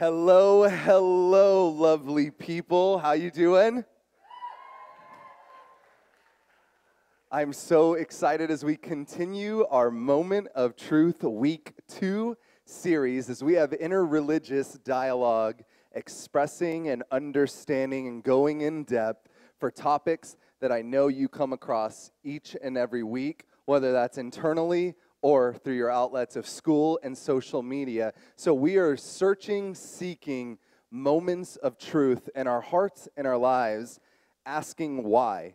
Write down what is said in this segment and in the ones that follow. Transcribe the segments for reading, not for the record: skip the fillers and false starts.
Hello, hello, lovely people. How you doing? I'm so excited as we continue our Moment of Truth Week 2 series as we have interreligious dialogue expressing and understanding and going in depth for topics that I know you come across each and every week, whether that's internally or through your outlets of school and social media. So we are seeking moments of truth in our hearts and our lives, asking why.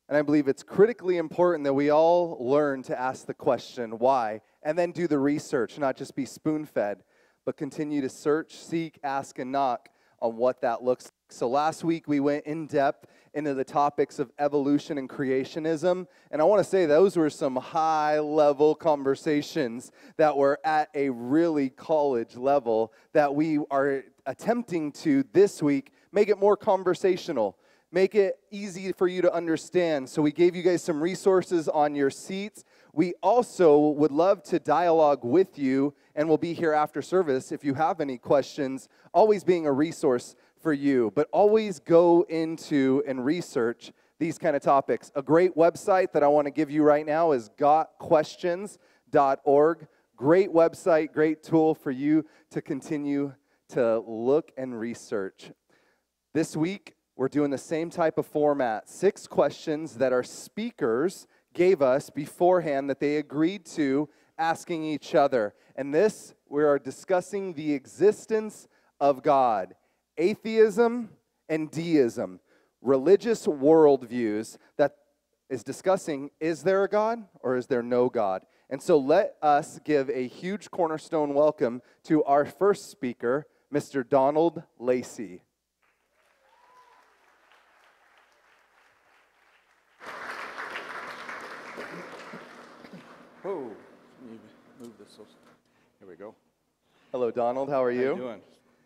And I believe it's critically important that we all learn to ask the question, why, and then do the research, not just be spoon-fed, but continue to search, seek, ask, and knock on what that looks like. So last week we went in depth into the topics of evolution and creationism, and I want to say those were some high-level conversations that were at a really college level that we are attempting to this week make it more conversational. Make it easy for you to understand. So we gave you guys some resources on your seats. We also would love to dialogue with you, and we'll be here after service if you have any questions, always being a resource for you. But always go into and research these kind of topics. A great website that I want to give you right now is gotquestions.org. Great website, great tool for you to continue to look and research. This week, we're doing the same type of format, 6 questions that our speakers gave us beforehand that they agreed to asking each other. And this, we are discussing the existence of God, atheism and deism, religious worldviews that is discussing, is there a God or is there no God? And so let us give a huge Cornerstone welcome to our first speaker, Mr. Donald Lacey. Oh, move this. Here we go. Hello, Donald. How are you? How you doing?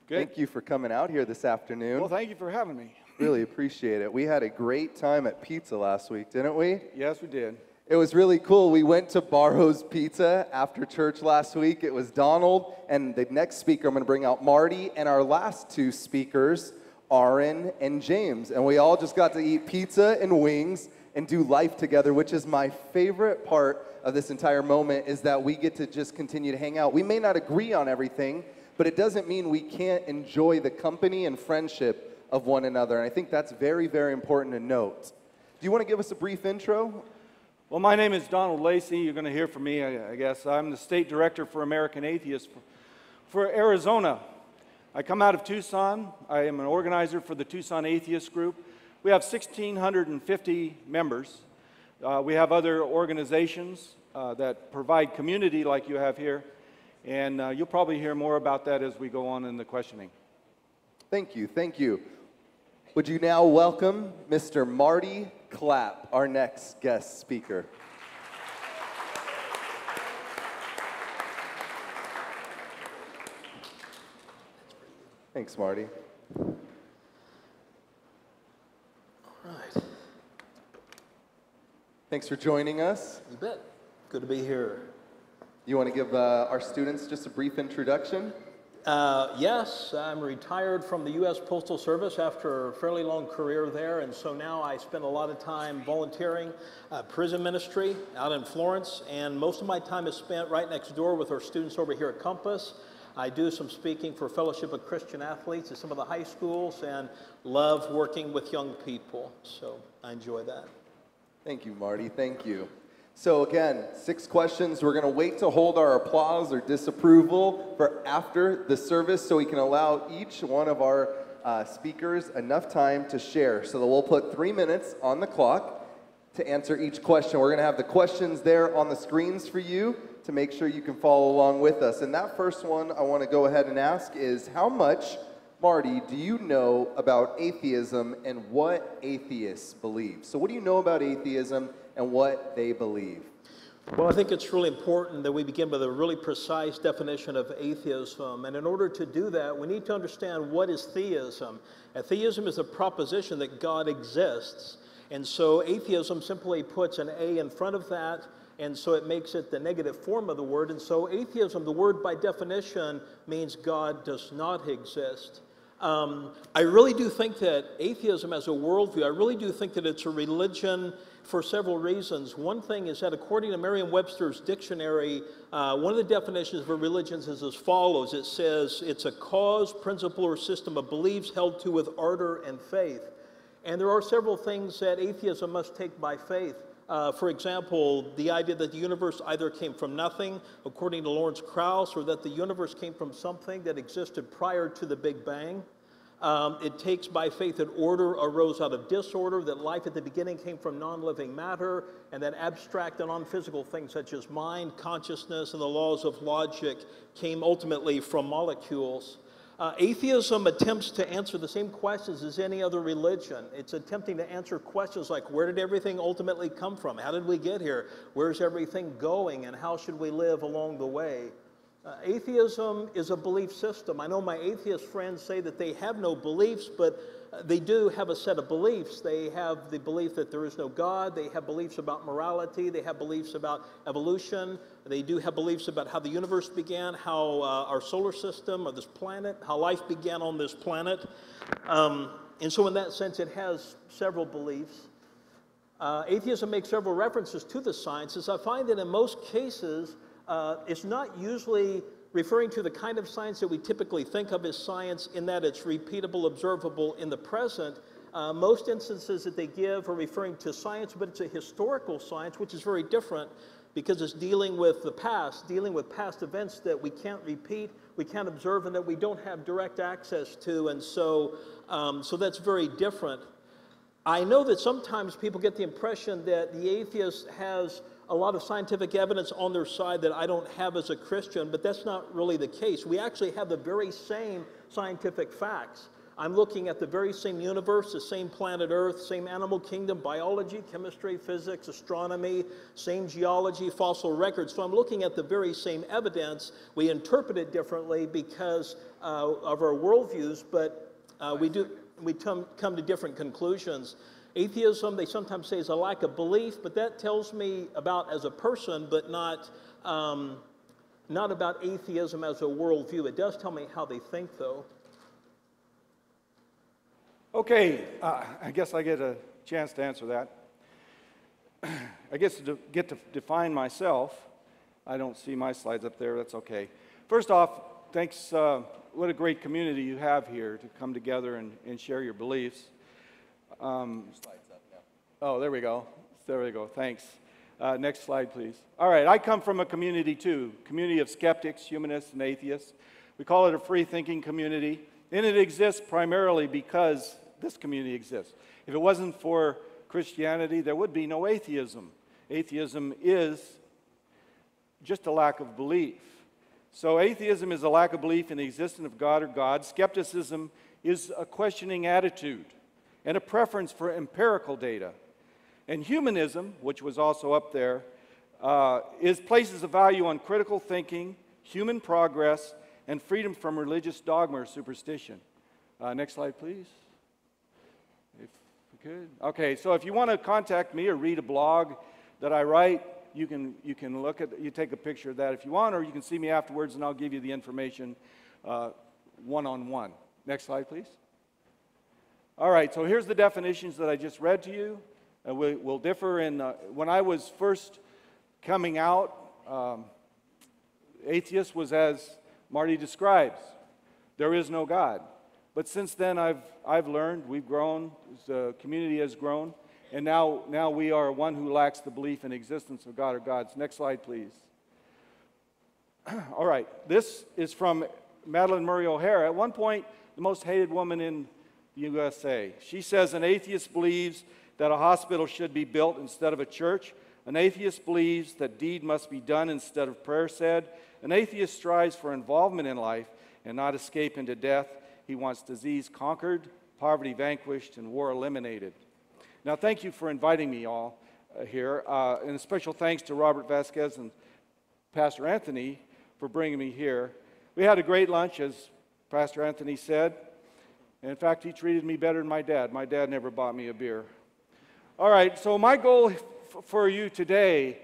Good. Thank you for coming out here this afternoon. Well, thank you for having me. Really appreciate it. We had a great time at pizza last week, didn't we? Yes, we did. It was really cool. We went to Barro's Pizza after church last week. It was Donald, and the next speaker, I'm going to bring out Marty, and our last 2 speakers, Aaron and James. And we all just got to eat pizza and wings and do life together, which is my favorite part of this entire moment, is that we get to just continue to hang out. We may not agree on everything, but it doesn't mean we can't enjoy the company and friendship of one another. And I think that's very, very important to note. Do you want to give us a brief intro? Well, my name is Donald Lacey. You're going to hear from me, I guess. I'm the state director for American Atheists for Arizona. I come out of Tucson. I am an organizer for the Tucson Atheist Group. We have 1,650 members. We have other organizations that provide community like you have here, and you'll probably hear more about that as we go on in the questioning. Thank you, thank you. Would you now welcome Mr. Marty Clapp, our next guest speaker. Thanks, Marty. All right. Thanks for joining us. You bet. Good to be here. You want to give our students just a brief introduction? Yes, I'm retired from the U.S. Postal Service after a fairly long career there, and so now I spend a lot of time volunteering, prison ministry out in Florence, and most of my time is spent right next door with our students over here at Compass. I do some speaking for Fellowship of Christian Athletes at some of the high schools and love working with young people, so I enjoy that. Thank you, Marty. Thank you. So again, 6 questions. We're going to wait to hold our applause or disapproval for after the service so we can allow each one of our speakers enough time to share. So that we'll put 3 minutes on the clock to answer each question. We're going to have the questions there on the screens for you to make sure you can follow along with us. And that first one I want to go ahead and ask is, how much, Marty, do you know about atheism and what atheists believe? So what do you know about atheism and what they believe? Well, I think it's really important that we begin with a really precise definition of atheism. And in order to do that, we need to understand what is theism. Theism is a proposition that God exists. And so atheism simply puts an A in front of that and so it makes it the negative form of the word. And so atheism, the word by definition, means God does not exist. I really do think that atheism as a worldview, I really do think that it's a religion for several reasons. One thing is that according to Merriam-Webster's dictionary, one of the definitions of a religion is as follows. It says it's a cause, principle, or system of beliefs held to with ardor and faith. And there are several things that atheism must take by faith. For example, the idea that the universe either came from nothing, according to Lawrence Krauss, or that the universe came from something that existed prior to the Big Bang. It takes by faith that order arose out of disorder, that life at the beginning came from non-living matter, and that abstract and non-physical things such as mind, consciousness, and the laws of logic came ultimately from molecules. Atheism attempts to answer the same questions as any other religion. It's attempting to answer questions like, where did everything ultimately come from? How did we get here? Where's everything going? And how should we live along the way? Atheism is a belief system. I know my atheist friends say that they have no beliefs, but they do have a set of beliefs. They have the belief that there is no God. They have beliefs about morality. They have beliefs about evolution. They do have beliefs about how the universe began, how our solar system or this planet, how life began on this planet. And so in that sense, it has several beliefs. Atheism makes several references to the sciences. I find that in most cases, it's not usually referring to the kind of science that we typically think of as science in that it's repeatable, observable in the present. Most instances that they give are referring to science, but it's a historical science, which is very different because it's dealing with the past, dealing with past events that we can't repeat, we can't observe, and that we don't have direct access to, and so that's very different. I know that sometimes people get the impression that the atheist has a lot of scientific evidence on their side that I don't have as a Christian, but that's not really the case. We actually have the very same scientific facts. I'm looking at the very same universe, the same planet Earth, same animal kingdom, biology, chemistry, physics, astronomy, same geology, fossil records. So I'm looking at the very same evidence. We interpret it differently because of our worldviews, but we come to different conclusions. Atheism, they sometimes say, is a lack of belief, but that tells me about as a person, but not about atheism as a worldview. It does tell me how they think, though. Okay, I guess I get a chance to answer that. I guess to get to define myself. I don't see my slides up there. That's okay. First off, thanks. What a great community you have here to come together and share your beliefs. Slides up now. Oh, there we go. There we go. Thanks. Next slide, please. All right, I come from a community too, community of skeptics, humanists, and atheists. We call it a free-thinking community, and it exists primarily because this community exists. If it wasn't for Christianity, there would be no atheism. Atheism is just a lack of belief. So atheism is a lack of belief in the existence of God or gods. Skepticism is a questioning attitude and a preference for empirical data. And humanism, which was also up there, places a value on critical thinking, human progress, and freedom from religious dogma or superstition. Next slide, please. If we could. Okay, so if you want to contact me or read a blog that I write, you can look at, you take a picture of that if you want, or you can see me afterwards and I'll give you the information one-on-one. Next slide, please. All right, so here's the definitions that I just read to you. We'll differ in, when I was first coming out, atheist was as Marty describes, there is no God. But since then I've learned, we've grown, the community has grown, and now we are one who lacks the belief in existence of God or gods. Next slide, please. All right, this is from Madalyn Murray O'Hara. At one point, the most hated woman in the USA. She says an atheist believes that a hospital should be built instead of a church. An atheist believes that deed must be done instead of prayer said. An atheist strives for involvement in life and not escape into death. He wants disease conquered, poverty vanquished, and war eliminated. Now, thank you for inviting me all here, and a special thanks to Robert Vasquez and Pastor Anthony for bringing me here. We had a great lunch, as Pastor Anthony said. In fact, he treated me better than my dad. My dad never bought me a beer. All right, so my goal for you today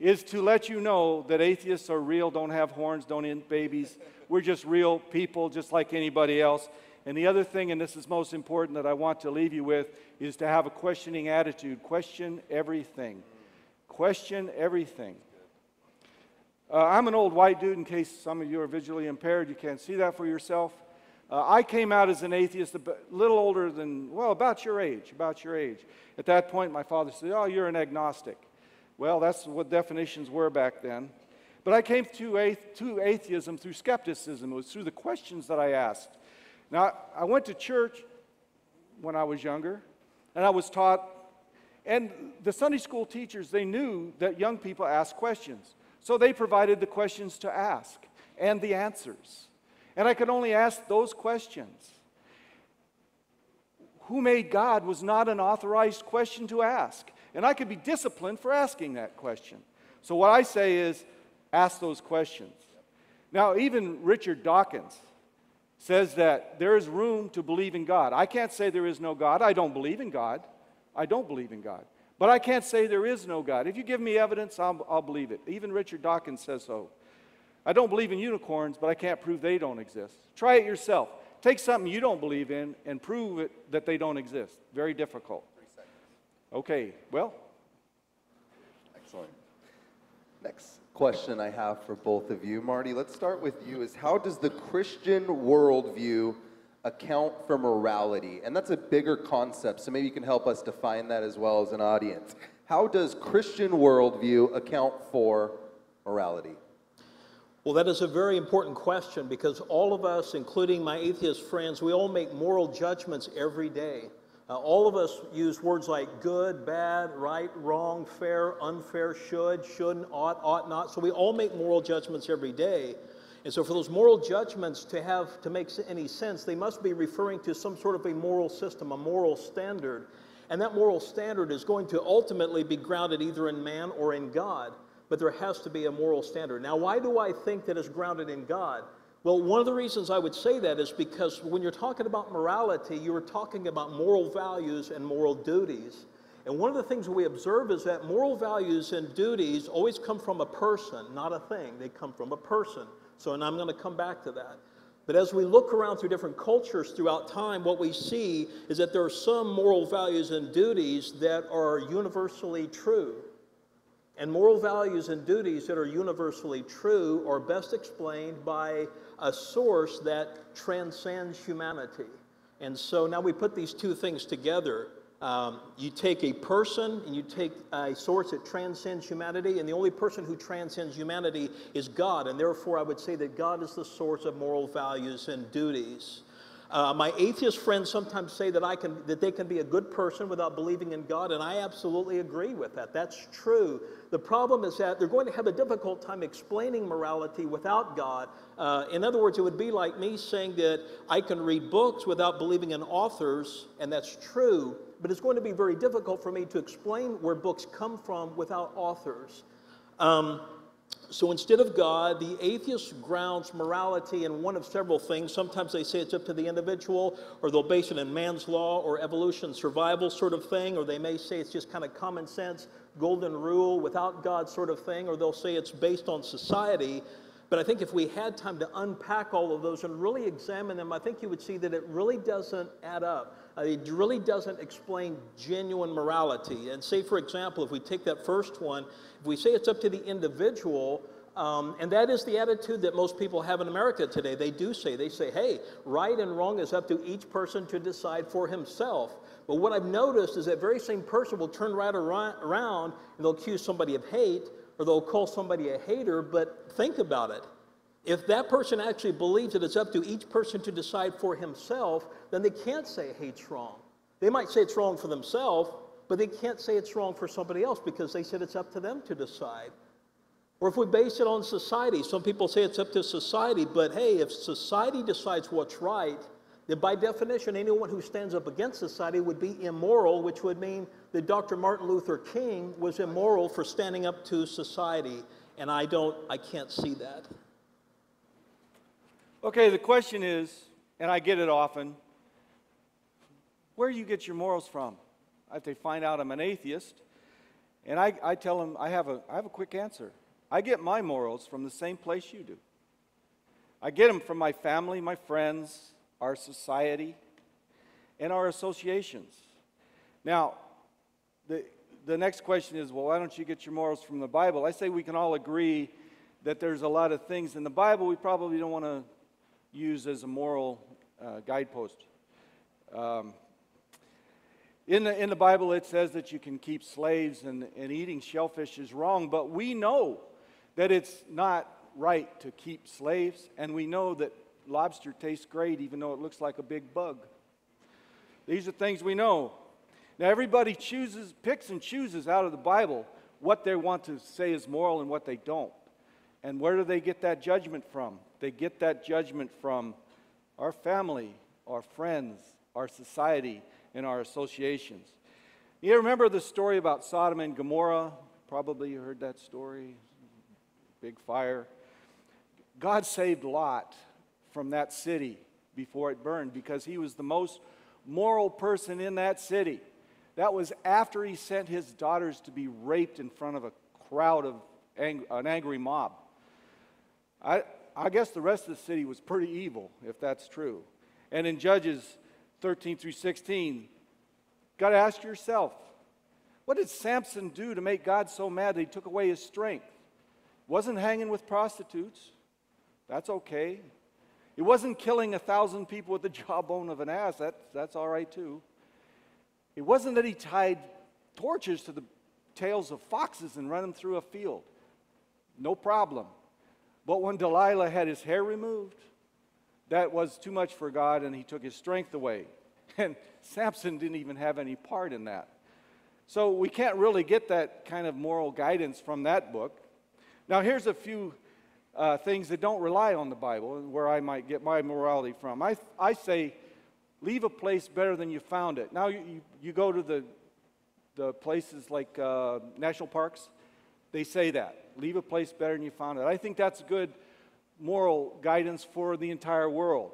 is to let you know that atheists are real, don't have horns, don't eat babies. We're just real people, just like anybody else. And the other thing, and this is most important, that I want to leave you with, is to have a questioning attitude. Question everything. Question everything. I'm an old white dude, in case some of you are visually impaired. You can't see that for yourself. I came out as an atheist a little older than, well, about your age. At that point, my father said, oh, you're an agnostic. Well, that's what definitions were back then. But I came to atheism through skepticism. It was through the questions that I asked. Now, I went to church when I was younger, and I was taught, and the Sunday school teachers, they knew that young people ask questions. So they provided the questions to ask and the answers. And I could only ask those questions. Who made God was not an authorized question to ask. And I could be disciplined for asking that question. So what I say is, ask those questions. Now, even Richard Dawkins says that there is room to believe in God. I can't say there is no God. I don't believe in God. But I can't say there is no God. If you give me evidence, I'll believe it. Even Richard Dawkins says so. I don't believe in unicorns, but I can't prove they don't exist. Try it yourself. Take something you don't believe in and prove it that they don't exist. Very difficult. 3 seconds. Okay, well. Excellent. Next question I have for both of you. Marty, let's start with you. Is how does the Christian worldview account for morality? And that's a bigger concept, so maybe you can help us define that as well as an audience. How does Christian worldview account for morality? Well, that is a very important question because all of us, including my atheist friends, we all make moral judgments every day. All of us use words like good, bad, right, wrong, fair, unfair, should, shouldn't, ought not. So we all make moral judgments every day. And so for those moral judgments to make any sense, they must be referring to some sort of a moral system, a moral standard. And that moral standard is going to ultimately be grounded either in man or in God. But there has to be a moral standard. Now, why do I think that it's grounded in God? Well, one of the reasons I would say that is because when you're talking about morality, you are talking about moral values and moral duties. And one of the things we observe is that moral values and duties always come from a person, not a thing. They come from a person. So, and I'm going to come back to that. But as we look around through different cultures throughout time, what we see is that there are some moral values and duties that are universally true. And moral values and duties that are universally true are best explained by a source that transcends humanity. And so now we put these two things together. You take a person and you take a source that transcends humanity, and the only person who transcends humanity is God. And therefore, I would say that God is the source of moral values and duties. My atheist friends sometimes say that they can be a good person without believing in God, and I absolutely agree with that. That's true. The problem is that they're going to have a difficult time explaining morality without God. In other words, it would be like me saying that I can read books without believing in authors, and that's true, but it's going to be very difficult for me to explain where books come from without authors. So instead of God, the atheist grounds morality in one of several things. Sometimes they say it's up to the individual, or they'll base it in man's law or evolution, survival sort of thing, or they may say it's just kind of common sense, golden rule, without God sort of thing, or they'll say it's based on society. But I think if we had time to unpack all of those and really examine them, I think you would see that it really doesn't add up. It really doesn't explain genuine morality. And say, for example, if we take that first one, if we say it's up to the individual, and that is the attitude that most people have in America today. They say, hey, right and wrong is up to each person to decide for himself. But what I've noticed is that very same person will turn right around and they'll accuse somebody of hate, or they'll call somebody a hater. But think about it. If that person actually believes that it's up to each person to decide for himself, then they can't say hate's wrong. They might say it's wrong for themselves, but they can't say it's wrong for somebody else because they said it's up to them to decide. Or if we base it on society, some people say it's up to society, but hey, if society decides what's right, then by definition, anyone who stands up against society would be immoral, which would mean that Dr. Martin Luther King was immoral for standing up to society. And I can't see that. Okay, the question is, and I get it often, where do you get your morals from? If they find out I'm an atheist, And I tell them, I have a quick answer. I get my morals from the same place you do. I get them from my family, my friends, our society, and our associations. Now, the next question is, well, why don't you get your morals from the Bible? I say we can all agree that there's a lot of things in the Bible we probably don't want to use as a moral guidepost. In the Bible, it says that you can keep slaves, and eating shellfish is wrong, but we know that it's not right to keep slaves, and we know that lobster tastes great even though it looks like a big bug. These are things we know. Now, everybody picks and chooses out of the Bible what they want to say is moral and what they don't. And where do they get that judgment from? They get that judgment from our family, our friends, our society, and our associations. You remember the story about Sodom and Gomorrah? Probably you heard that story. Big fire. God saved Lot from that city before it burned because he was the most moral person in that city. That was after he sent his daughters to be raped in front of a crowd of an angry mob. I guess the rest of the city was pretty evil, if that's true. And in Judges 13 through 16, got to ask yourself, what did Samson do to make God so mad that he took away his strength? Wasn't hanging with prostitutes. That's okay. It wasn't killing 1,000 people with the jawbone of an ass. That's all right too. It wasn't that he tied torches to the tails of foxes and ran them through a field. No problem. But when Delilah had his hair removed, that was too much for God, and he took his strength away. And Samson didn't even have any part in that. So we can't really get that kind of moral guidance from that book. Now, here's a few things that don't rely on the Bible, where I might get my morality from. I say, leave a place better than you found it. Now, you go to the places like national parks, they say that. Leave a place better than you found it. I think that's good moral guidance for the entire world.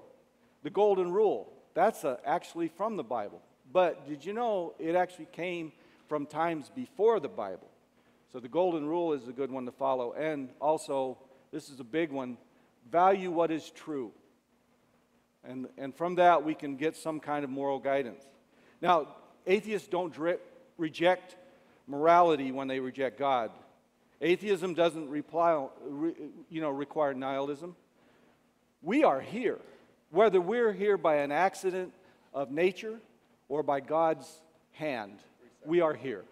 The golden rule, that's actually from the Bible. But did you know it actually came from times before the Bible? So the golden rule is a good one to follow. And also, this is a big one, value what is true. And from that, we can get some kind of moral guidance. Now, atheists don't reject morality when they reject God. Atheism doesn't require nihilism. We are here, whether we're here by an accident of nature or by God's hand. We are here.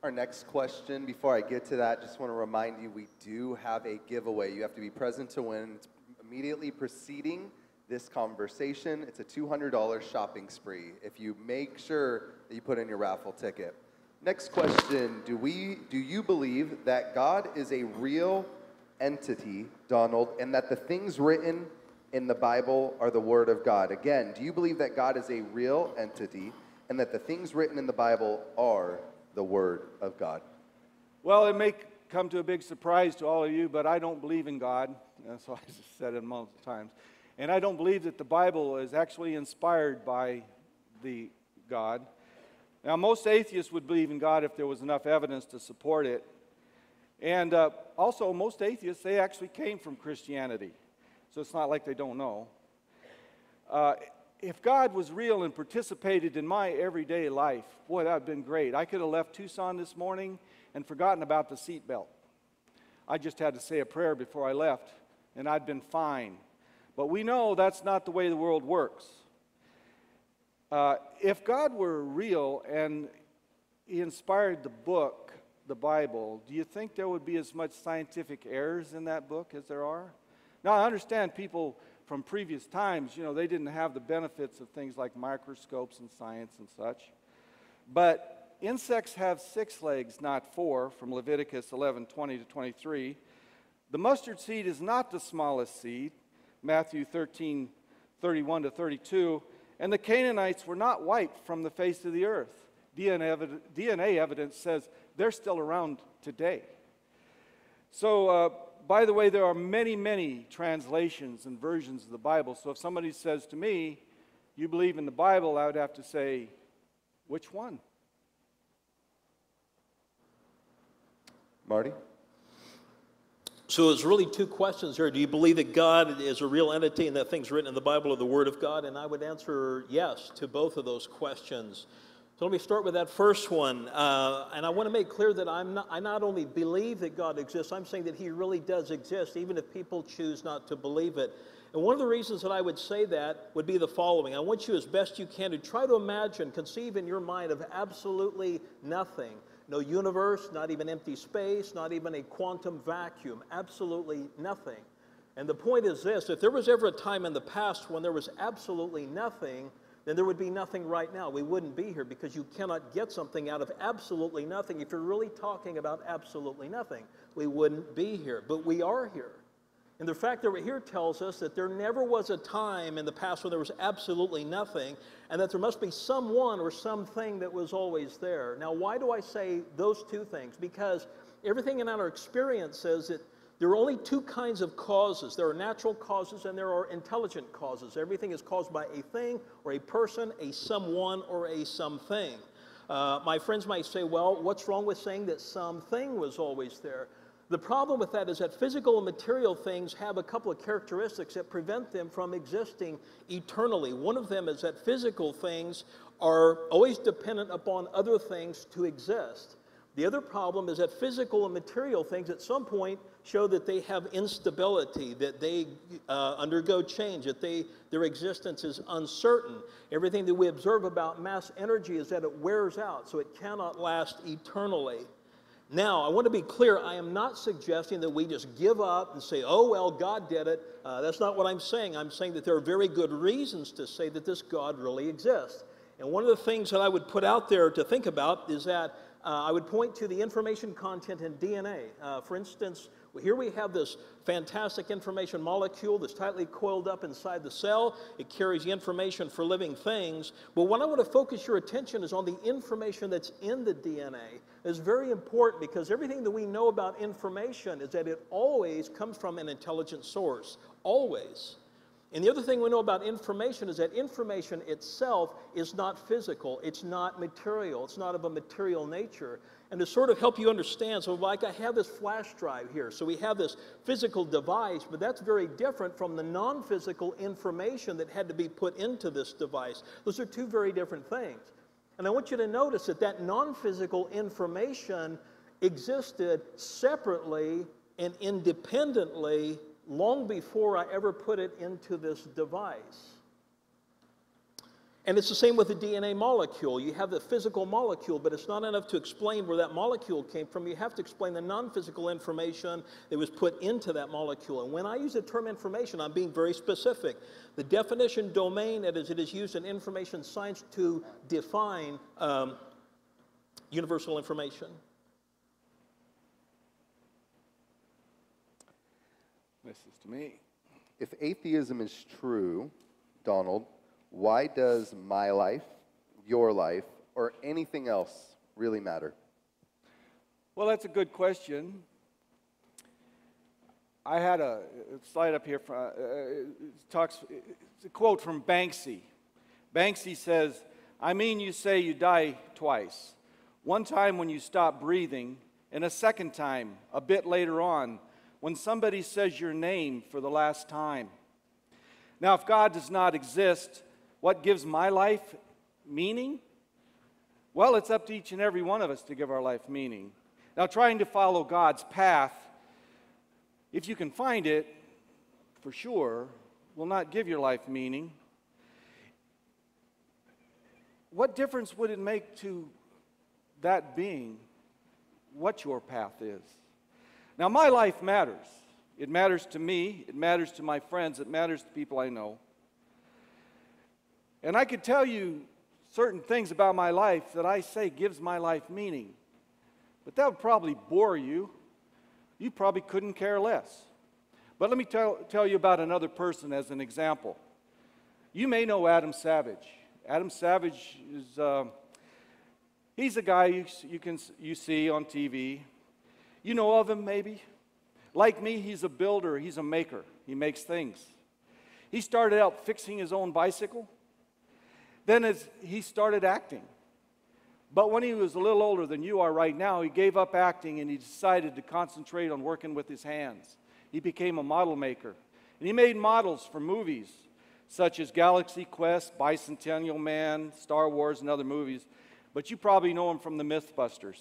Our next question, before I get to that, just want to remind you we do have a giveaway. You have to be present to win. It's immediately preceding this conversation. It's a $200 shopping spree if you make sure that you put in your raffle ticket. Next question, do you believe that God is a real entity, Donald, and that the things written in the Bible are the Word of God? Again, do you believe that God is a real entity and that the things written in the Bible are the Word of God? Well, it may come to a big surprise to all of you, but I don't believe in God. That's why I just said it multiple times. And I don't believe that the Bible is actually inspired by the God. Now, most atheists would believe in God if there was enough evidence to support it. And also, most atheists, they actually came from Christianity. So it's not like they don't know. If God was real and participated in my everyday life, boy, that would have been great. I could have left Tucson this morning and forgotten about the seatbelt. I just had to say a prayer before I left, and I'd been fine. But we know that's not the way the world works. If God were real and He inspired the book, the Bible, do you think there would be as much scientific errors in that book as there are? Now, I understand people from previous times, they didn't have the benefits of things like microscopes and science and such. But insects have 6 legs, not 4, from Leviticus 11:20 to 23. The mustard seed is not the smallest seed, Matthew 13:31 to 32. And the Canaanites were not wiped from the face of the earth. DNA evidence says they're still around today. So, by the way, there are many, many translations and versions of the Bible. So if somebody says to me, you believe in the Bible, I would have to say, which one? Marty? So it's really two questions here. Do you believe that God is a real entity and that things written in the Bible are the Word of God? And I would answer yes to both of those questions. So let me start with that first one. And I want to make clear that I not only believe that God exists, I'm saying that He really does exist, even if people choose not to believe it. And one of the reasons that I would say that would be the following. I want you, as best you can, to try to imagine, conceive in your mind of absolutely nothing. No universe, not even empty space, not even a quantum vacuum, absolutely nothing. And the point is this: if there was ever a time in the past when there was absolutely nothing, then there would be nothing right now. We wouldn't be here, because you cannot get something out of absolutely nothing. If you're really talking about absolutely nothing, we wouldn't be here. But we are here. And the fact that we're here tells us that there never was a time in the past when there was absolutely nothing, and that there must be someone or something that was always there. Now, why do I say those two things? Because everything in our experience says that there are only two kinds of causes. There are natural causes and there are intelligent causes. Everything is caused by a thing or a person, a someone, or a something. My friends might say, well, what's wrong with saying that something was always there? The problem with that is that physical and material things have a couple of characteristics that prevent them from existing eternally. One of them is that physical things are always dependent upon other things to exist. The other problem is that physical and material things at some point show that they have instability, that they undergo change, that their existence is uncertain. Everything that we observe about mass energy is that it wears out, so it cannot last eternally. Now, I want to be clear, I am not suggesting that we just give up and say, oh, well, God did it. That's not what I'm saying. I'm saying that there are very good reasons to say that this God really exists. And one of the things that I would put out there to think about is that I would point to the information content in DNA. For instance, here we have this fantastic information molecule that's tightly coiled up inside the cell. It carries the information for living things. But what I want to focus your attention is on the information that's in the DNA. It's very important, because everything that we know about information is that it always comes from an intelligent source. Always. And the other thing we know about information is that information itself is not physical, it's not material, it's not of a material nature. And to sort of help you understand, so like I have this flash drive here, so we have this physical device, but that's very different from the non-physical information that had to be put into this device. Those are two very different things. And I want you to notice that that non-physical information existed separately and independently long before I ever put it into this device. And it's the same with the DNA molecule. You have the physical molecule, but it's not enough to explain where that molecule came from. You have to explain the non-physical information that was put into that molecule. And when I use the term information, I'm being very specific. The definition domain, as it is used in information science to define universal information. This is to me. If atheism is true, Donald, why does my life, your life, or anything else really matter? Well, that's a good question. I had a slide up here. It's a quote from Banksy. Banksy says, I mean, you say you die twice. One time when you stop breathing, and a second time, a bit later on, when somebody says your name for the last time. Now, if God does not exist, what gives my life meaning? Well, it's up to each and every one of us to give our life meaning. Now, trying to follow God's path, if you can find it, for sure, will not give your life meaning. What difference would it make to that being what your path is? Now, my life matters. It matters to me. It matters to my friends. It matters to people I know. And I could tell you certain things about my life that I say gives my life meaning. But that would probably bore you. You probably couldn't care less. But let me tell you about another person as an example. You may know Adam Savage. Adam Savage is he's a guy you see on TV. You know of him, maybe? Like me, he's a builder. He's a maker. He makes things. He started out fixing his own bicycle. Then he started acting. But when he was a little older than you are right now, he gave up acting and he decided to concentrate on working with his hands. He became a model maker. And he made models for movies such as Galaxy Quest, Bicentennial Man, Star Wars, and other movies. But you probably know him from the Mythbusters.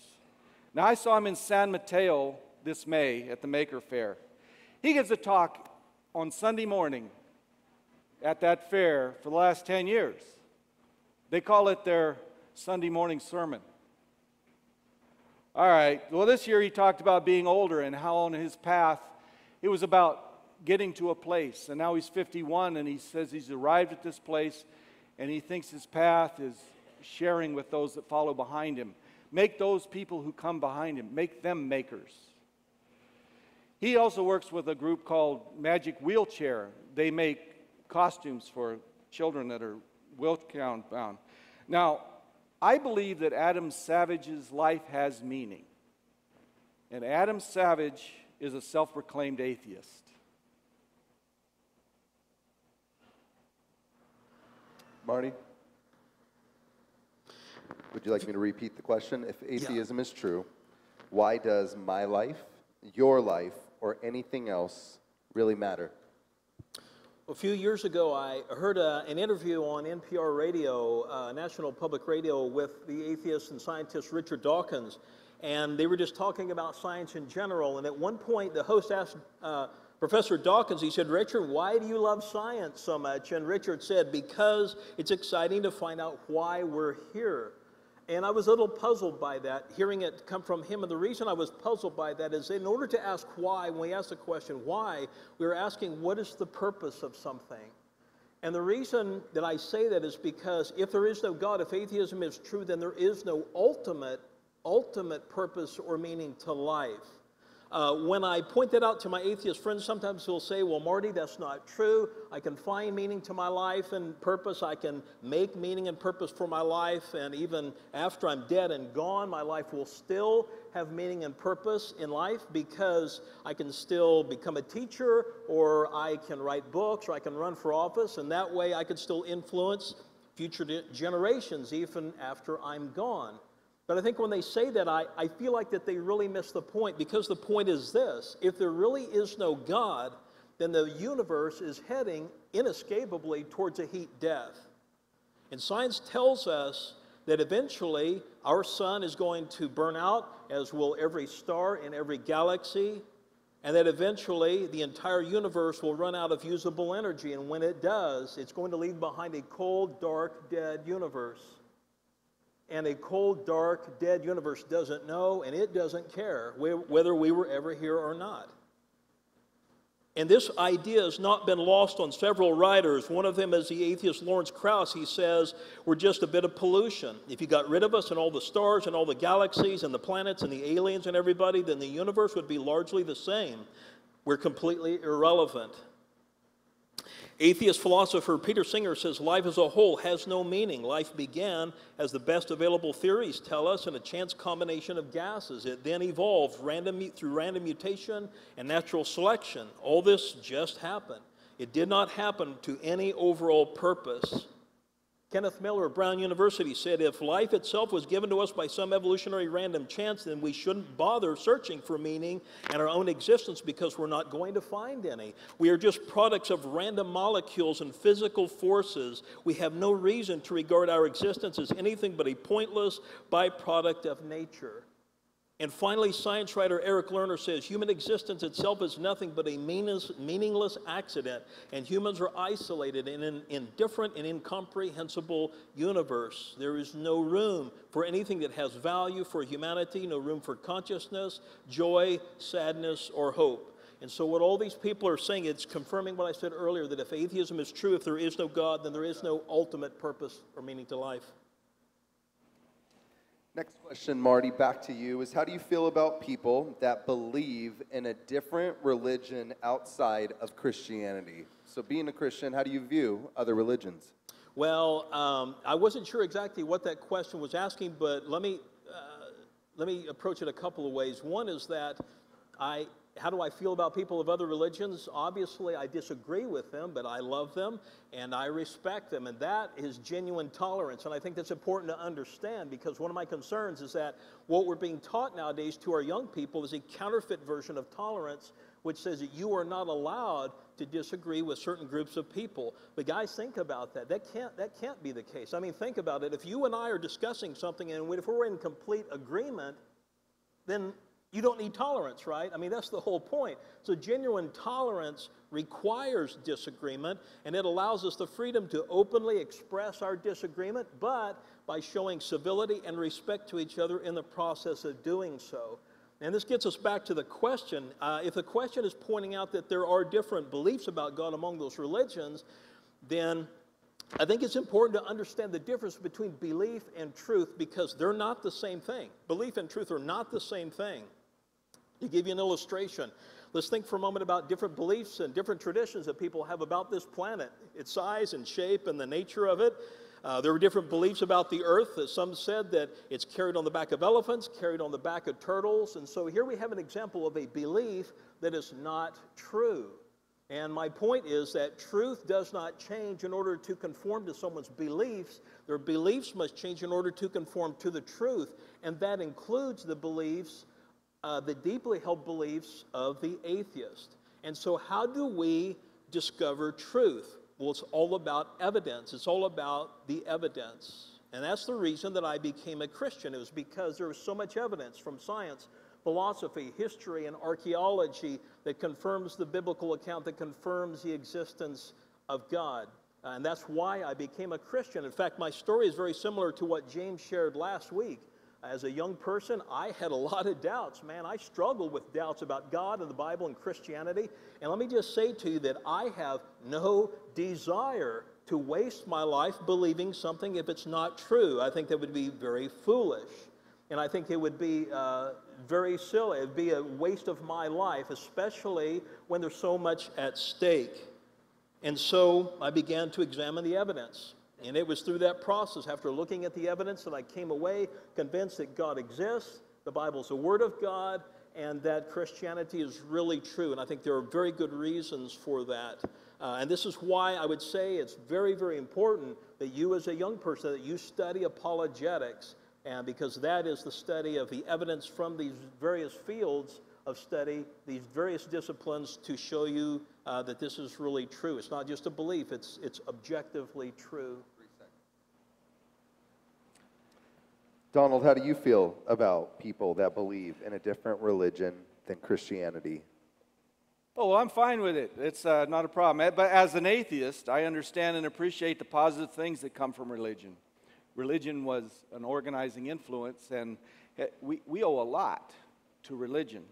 Now, I saw him in San Mateo this May at the Maker Fair. He gives a talk on Sunday morning at that fair for the last 10 years. They call it their Sunday morning sermon. All right, well, this year he talked about being older and how on his path it was about getting to a place. And now he's 51 and he says he's arrived at this place and he thinks his path is sharing with those that follow behind him. Make those people who come behind him, make them makers. He also works with a group called Magic Wheelchair. They make costumes for children that are wheelchair bound. Now, I believe that Adam Savage's life has meaning. And Adam Savage is a self-proclaimed atheist. Marty, would you like me to repeat the question? If atheism is true, why does my life, your life, or anything else really matter? A few years ago, I heard an interview on NPR radio, National Public Radio, with the atheist and scientist Richard Dawkins, and they were just talking about science in general. And at one point, the host asked Professor Dawkins, he said, "Richard, why do you love science so much?" And Richard said, "Because it's exciting to find out why we're here." And I was a little puzzled by that, hearing it come from him. And the reason I was puzzled by that is in order to ask why, when we ask the question why, we were asking what is the purpose of something. And the reason that I say that is because if there is no God, if atheism is true, then there is no ultimate purpose or meaning to life. When I point that out to my atheist friends, sometimes they'll say, "Well, Marty, that's not true. I can find meaning to my life and purpose. I can make meaning and purpose for my life. And even after I'm dead and gone, my life will still have meaning and purpose in life because I can still become a teacher, or I can write books, or I can run for office. And that way I could still influence future generations even after I'm gone." But I think when they say that, I feel like that they really miss the point, because the point is this: if there really is no God, then the universe is heading inescapably towards a heat death. And science tells us that eventually our sun is going to burn out, as will every star in every galaxy, and that eventually the entire universe will run out of usable energy. And when it does, it's going to leave behind a cold, dark, dead universe. And a cold, dark, dead universe doesn't know, and it doesn't care whether we were ever here or not. And this idea has not been lost on several writers. One of them is the atheist Lawrence Krauss. He says, "We're just a bit of pollution. If you got rid of us and all the stars and all the galaxies and the planets and the aliens and everybody, then the universe would be largely the same. We're completely irrelevant." Atheist philosopher Peter Singer says life as a whole has no meaning. Life began, as the best available theories tell us, in a chance combination of gases. It then evolved through random mutation and natural selection. All this just happened. It did not happen to any overall purpose. Kenneth Miller of Brown University said, "If life itself was given to us by some evolutionary random chance, then we shouldn't bother searching for meaning in our own existence, because we're not going to find any. We are just products of random molecules and physical forces. We have no reason to regard our existence as anything but a pointless byproduct of nature." And finally, science writer Eric Lerner says, "Human existence itself is nothing but a meaningless accident, and humans are isolated in an indifferent and incomprehensible universe. There is no room for anything that has value for humanity, no room for consciousness, joy, sadness, or hope." And so what all these people are saying, it's confirming what I said earlier, that if atheism is true, if there is no God, then there is no ultimate purpose or meaning to life. Next question, Marty, back to you, is how do you feel about people that believe in a different religion outside of Christianity? So being a Christian, how do you view other religions? Well, I wasn't sure exactly what that question was asking, but let me approach it a couple of ways. One is that How do I feel about people of other religions? Obviously, I disagree with them, but I love them and I respect them. And that is genuine tolerance. And I think that's important to understand, because one of my concerns is that what we're being taught nowadays to our young people is a counterfeit version of tolerance, which says that you are not allowed to disagree with certain groups of people. But guys, think about that. That can't be the case. I mean, think about it. If you and I are discussing something and if we're in complete agreement, then you don't need tolerance, right? I mean, that's the whole point. So genuine tolerance requires disagreement, and it allows us the freedom to openly express our disagreement, but by showing civility and respect to each other in the process of doing so. And this gets us back to the question. If the question is pointing out that there are different beliefs about God among those religions, then I think it's important to understand the difference between belief and truth, because they're not the same thing. Belief and truth are not the same thing. To give you an illustration, let's think for a moment about different beliefs and different traditions that people have about this planet, its size and shape and the nature of it. There were different beliefs about the earth. Some said that it's carried on the back of elephants, carried on the back of turtles. And so here we have an example of a belief that is not true. And my point is that truth does not change in order to conform to someone's beliefs. Their beliefs must change in order to conform to the truth. And that includes the beliefs, the deeply held beliefs of the atheist. And so how do we discover truth? Well, it's all about evidence. It's all about the evidence. And that's the reason that I became a Christian. It was because there was so much evidence from science, philosophy, history, and archaeology that confirms the biblical account, that confirms the existence of God. And that's why I became a Christian. In fact, my story is very similar to what James shared last week. As a young person, I had a lot of doubts. Man, I struggled with doubts about God and the Bible and Christianity. And let me just say to you that I have no desire to waste my life believing something if it's not true. I think that would be very foolish. And I think it would be very silly. It would be a waste of my life, especially when there's so much at stake. And so I began to examine the evidence. And it was through that process, after looking at the evidence, that I came away convinced that God exists, the Bible's the Word of God, and that Christianity is really true. And I think there are very good reasons for that. And this is why I would say it's very, very important that you as a young person, that you study apologetics, and because that is the study of the evidence from these various fields of study, these various disciplines, to show you that this is really true. It's not just a belief, it's objectively true. Donald, how do you feel about people that believe in a different religion than Christianity? Oh, well, I'm fine with it. It's not a problem. But as an atheist, I understand and appreciate the positive things that come from religion. Religion was an organizing influence, and we owe a lot to religion.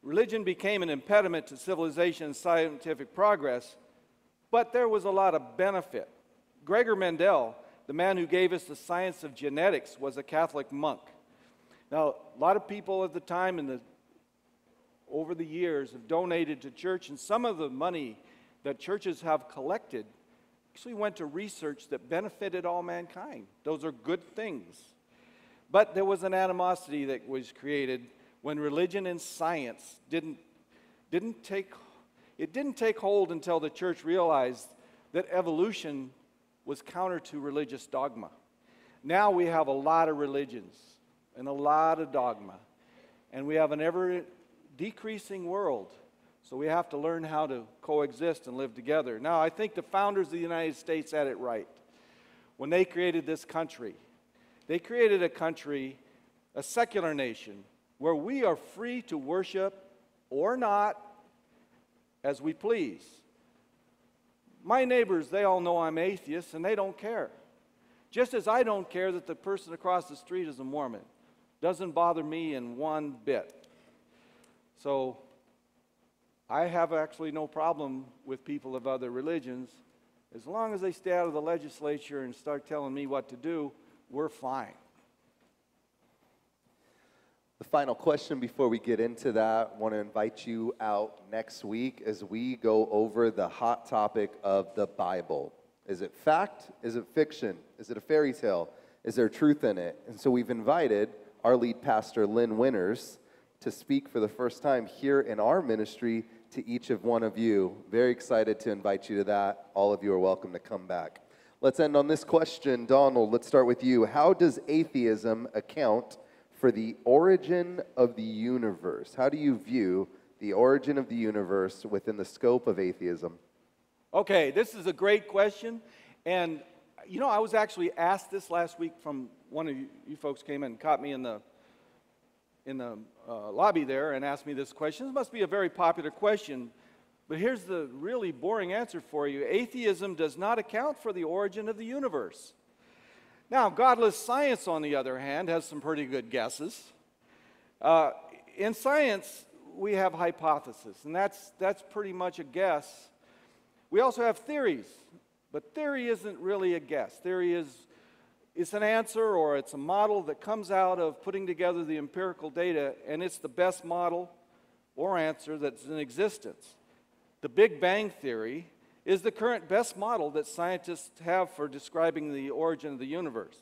Religion became an impediment to civilization and scientific progress, but there was a lot of benefit. Gregor Mendel, the man who gave us the science of genetics, was a Catholic monk. Now, a lot of people at the time over the years have donated to church, and some of the money that churches have collected actually went to research that benefited all mankind. Those are good things. But there was an animosity that was created when religion and science didn't take hold until the church realized that evolution was counter to religious dogma. Now we have a lot of religions and a lot of dogma, and we have an ever decreasing world, so we have to learn how to coexist and live together. Now, I think the founders of the United States had it right. When they created this country, they created a country, a secular nation, where we are free to worship or not as we please. My neighbors, they all know I'm atheist, and they don't care. Just as I don't care that the person across the street is a Mormon. Doesn't bother me in one bit. So I have actually no problem with people of other religions. As long as they stay out of the legislature and start telling me what to do, we're fine. The final question before we get into that, I want to invite you out next week as we go over the hot topic of the Bible. Is it fact? Is it fiction? Is it a fairy tale? Is there truth in it? And so we've invited our lead pastor, Lynn Winters, to speak for the first time here in our ministry to each of one of you. Very excited to invite you to that. All of you are welcome to come back. Let's end on this question. Donald, let's start with you. How does atheism account for the origin of the universe? How do you view the origin of the universe within the scope of atheism? Okay, this is a great question. And, you know, I was actually asked this last week from one of you folks came in and caught me in the lobby there and asked me this question. This must be a very popular question, but here's the really boring answer for you. Atheism does not account for the origin of the universe. Now, godless science, on the other hand, has some pretty good guesses. In science, we have hypotheses, and that's pretty much a guess. We also have theories, but theory isn't really a guess. Theory is an answer, or it's a model that comes out of putting together the empirical data, and it's the best model or answer that's in existence. The Big Bang Theory is the current best model that scientists have for describing the origin of the universe.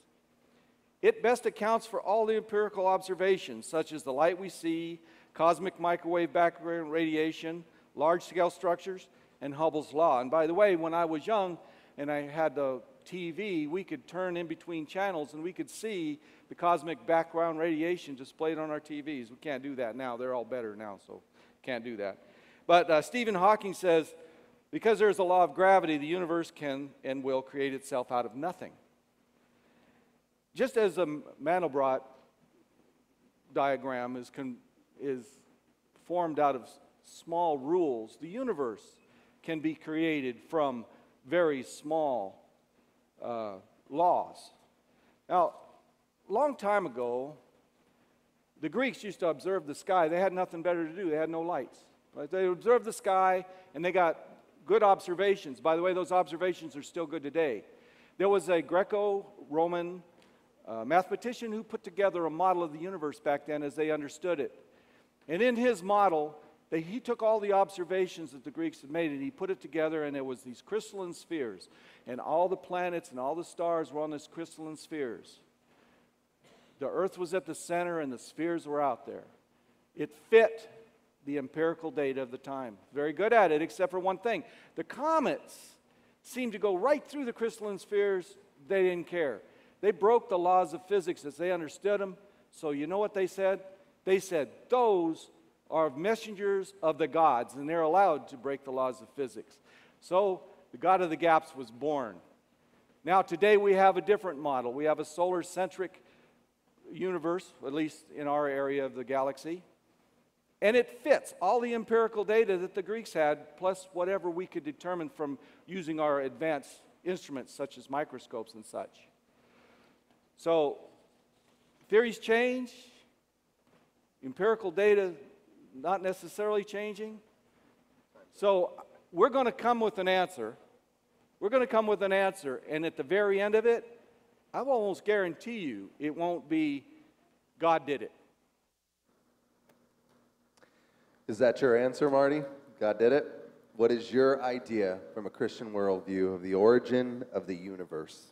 It best accounts for all the empirical observations, such as the light we see, cosmic microwave background radiation, large-scale structures, and Hubble's law. And by the way, when I was young and I had the TV, we could turn in between channels and we could see the cosmic background radiation displayed on our TVs. We can't do that now. They're all better now, so can't do that. But Stephen Hawking says, because there's a law of gravity, the universe can and will create itself out of nothing. Just as a Mandelbrot diagram is formed out of small rules, the universe can be created from very small laws. Now, a long time ago, the Greeks used to observe the sky. They had nothing better to do. They had no lights. Right? They observed the sky, and they got good observations. By the way, those observations are still good today. There was a Greco-Roman mathematician who put together a model of the universe back then as they understood it. And in his model, he took all the observations that the Greeks had made and he put it together, and it was these crystalline spheres. And all the planets and all the stars were on these crystalline spheres. The Earth was at the center and the spheres were out there. It fit the empirical data of the time. Very good at it, except for one thing. The comets seemed to go right through the crystalline spheres. They didn't care. They broke the laws of physics as they understood them. So you know what they said? They said, those are messengers of the gods, and they're allowed to break the laws of physics. So the God of the gaps was born. Now today we have a different model. We have a solar-centric universe, at least in our area of the galaxy. And it fits all the empirical data that the Greeks had, plus whatever we could determine from using our advanced instruments such as microscopes and such. So theories change, empirical data not necessarily changing. So we're going to come with an answer. We're going to come with an answer, and at the very end of it, I will almost guarantee you it won't be God did it. Is that your answer, Marty? God did it? What is your idea from a Christian worldview of the origin of the universe?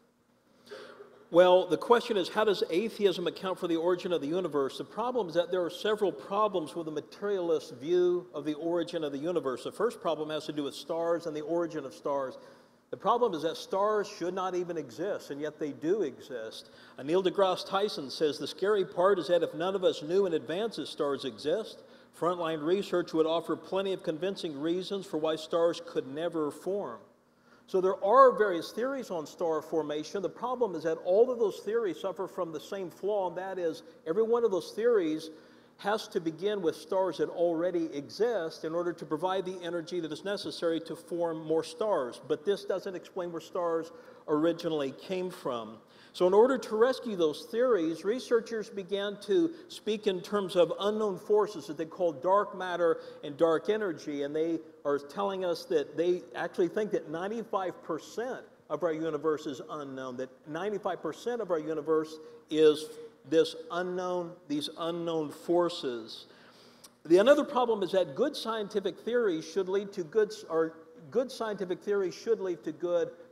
Well, the question is, how does atheism account for the origin of the universe? The problem is that there are several problems with a materialist view of the origin of the universe. The first problem has to do with stars and the origin of stars. The problem is that stars should not even exist, and yet they do exist. Neil deGrasse Tyson says the scary part is that if none of us knew in advance that stars exist, frontline research would offer plenty of convincing reasons for why stars could never form. So there are various theories on star formation. The problem is that all of those theories suffer from the same flaw, and that is every one of those theories has to begin with stars that already exist in order to provide the energy that is necessary to form more stars. But this doesn't explain where stars originally came from. So in order to rescue those theories, researchers began to speak in terms of unknown forces that they call dark matter and dark energy, and they are telling us that they actually think that 95% of our universe is unknown, that 95% of our universe is these unknown forces. Another problem is that good scientific theories should lead to good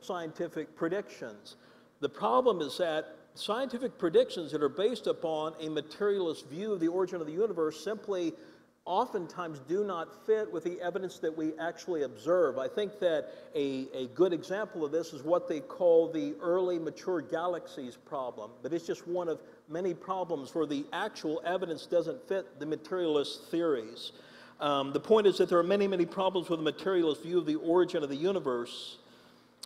scientific predictions. The problem is that scientific predictions that are based upon a materialist view of the origin of the universe simply oftentimes do not fit with the evidence that we actually observe. I think that a good example of this is what they call the early mature galaxies problem, but it's just one of many problems where the actual evidence doesn't fit the materialist theories. The point is that there are many, many problems with the materialist view of the origin of the universe.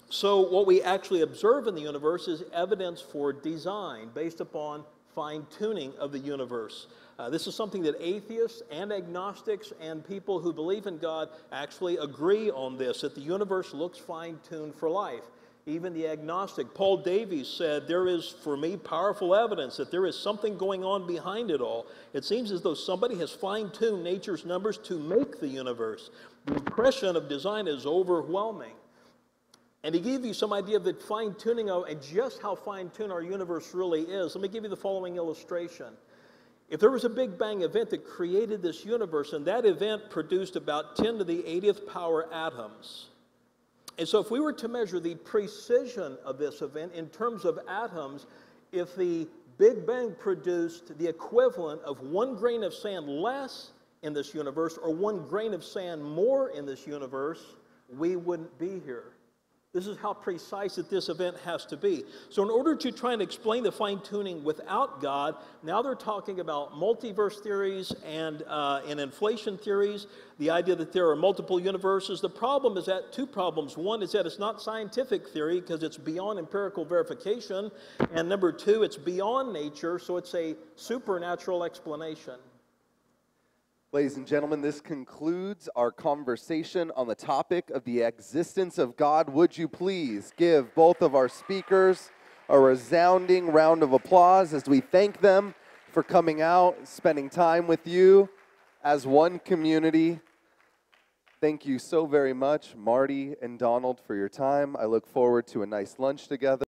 So what we actually observe in the universe is evidence for design based upon fine-tuning of the universe. This is something that atheists and agnostics and people who believe in God actually agree on this, that the universe looks fine-tuned for life. Even the agnostic, Paul Davies, said, there is, for me, powerful evidence that there is something going on behind it all. It seems as though somebody has fine-tuned nature's numbers to make the universe. The impression of design is overwhelming. And to give you some idea of the fine-tuning of, and just how fine-tuned our universe really is, let me give you the following illustration. If there was a Big Bang event that created this universe, and that event produced about 10 to the 80th power atoms, and so if we were to measure the precision of this event in terms of atoms, if the Big Bang produced the equivalent of 1 grain of sand less in this universe or 1 grain of sand more in this universe, we wouldn't be here. This is how precise that this event has to be. So in order to try and explain the fine-tuning without God, now they're talking about multiverse theories and inflation theories, the idea that there are multiple universes. The problem is that two problems. One is that it's not scientific theory because it's beyond empirical verification. And number two, it's beyond nature, so it's a supernatural explanation. Ladies and gentlemen, this concludes our conversation on the topic of the existence of God. Would you please give both of our speakers a resounding round of applause as we thank them for coming out, spending time with you as one community. Thank you so very much, Marty and Donald, for your time. I look forward to a nice lunch together.